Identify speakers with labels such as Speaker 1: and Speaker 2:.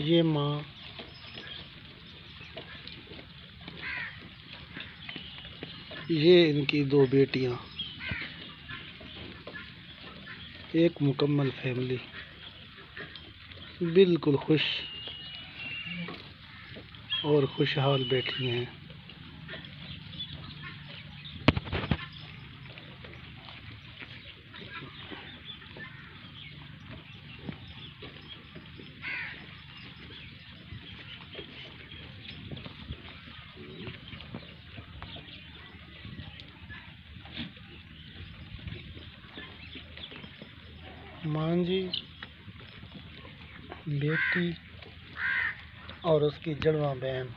Speaker 1: ये माँ, ये इनकी दो बेटियां, एक मुकम्मल फैमिली, बिल्कुल खुश और खुशहाल बैठी हैं। माँ जी, बेटी और उसकी जड़वा बहन।